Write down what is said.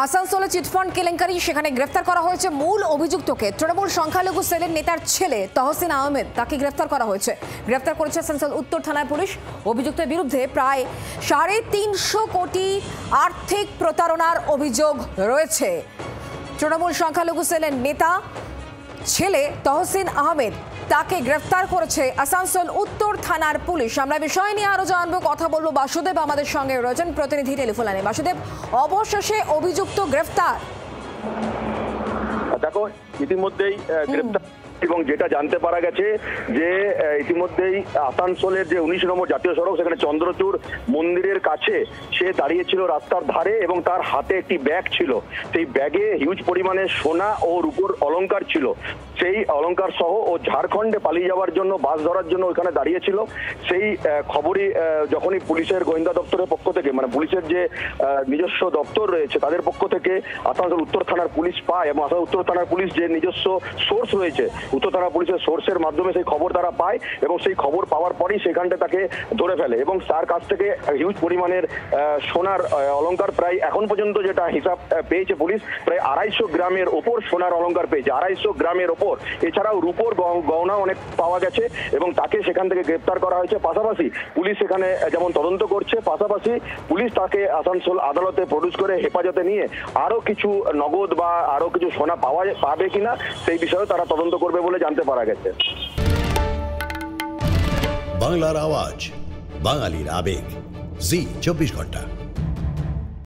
আসানসোলে চিটফান্ড কেলেঙ্কারি, সেখানে গ্রেফতার করা হয়েছে মূল অভিযুক্তকে। তৃণমূল সংখ্যালঘু সেলের নেতার ছেলে তহসিন আহমেদ, তাকে গ্রেফতার করা হয়েছে। গ্রেফতার করেছে আসানসোল উত্তর থানার পুলিশ। অভিযুক্তের বিরুদ্ধে প্রায় 350 কোটি আর্থিক প্রতারণার অভিযোগ রয়েছে। তৃণমূল সংখ্যালঘু সেলের নেতা ছেলে তহসিন আহমেদ, তাকে গ্রেফতার করেছে আসানসোল উত্তর থানার পুলিশ। আমরা বিষয় নিয়ে আরো জানবো, কথা বলবো। বাসুদেব আমাদের সঙ্গে রয়েছেন প্রতিনিধি টেলিফোন লাইনে। বাসুদেব, অবশেষে অভিযুক্ত গ্রেফতার। দেখো, ইতিমধ্যেই গ্রেফতার এবং যেটা জানতে পারা গেছে যে ইতিমধ্যেই আসানসোলের যে 19 নম্বর জাতীয় সড়ক, সেখানে চন্দ্রচূড় মন্দিরের কাছে সে দাঁড়িয়েছিল রাস্তার ধারে এবং তার হাতে একটি ব্যাগ ছিল। সেই ব্যাগে হিউজ পরিমাণে সোনা ও রূপোর অলংকার ছিল। সেই অলংকার সহ ও ঝাড়খণ্ডে পালিয়ে যাওয়ার জন্য বাস ধরার জন্য ওখানে দাঁড়িয়েছিল। সেই খবরই যখনই পুলিশের গোয়েন্দা দপ্তরের পক্ষ থেকে, মানে পুলিশের যে নিজস্ব দপ্তর রয়েছে তাদের পক্ষ থেকে আসানসোল উত্তর থানার পুলিশ পায়, এবং আসানসোল উত্তর থানার পুলিশ যে নিজস্ব সোর্স রয়েছে, উত্তর থানা পুলিশের সোর্সের মাধ্যমে সেই খবর তারা পায় এবং সেই খবর পাওয়ার পরই সেখানটা তাকে ধরে ফেলে এবং তার কাছ থেকে হিউজ পরিমাণের সোনার অলংকার, প্রায় এখন পর্যন্ত যেটা হিসাব পেয়েছে পুলিশ, প্রায় 250 গ্রামের ওপর সোনার অলংকার পেয়েছে, 250 গ্রামের ওপর। এছাড়াও রূপোর গহনা অনেক পাওয়া গেছে এবং তাকে সেখান থেকে গ্রেপ্তার করা হয়েছে। পাশাপাশি পুলিশ সেখানে যেমন তদন্ত করছে, পাশাপাশি পুলিশ তাকে আসানসোল আদালতে প্রডিউস করে হেফাজতে নিয়ে আরো কিছু নগদ বা আরো কিছু সোনা পাবে কিনা সেই বিষয়ে তারা তদন্ত করবে বলে জানতে পারা গেছে। বাংলার আওয়াজ, বাঙালির আবেগ, জি 24 ঘন্টা।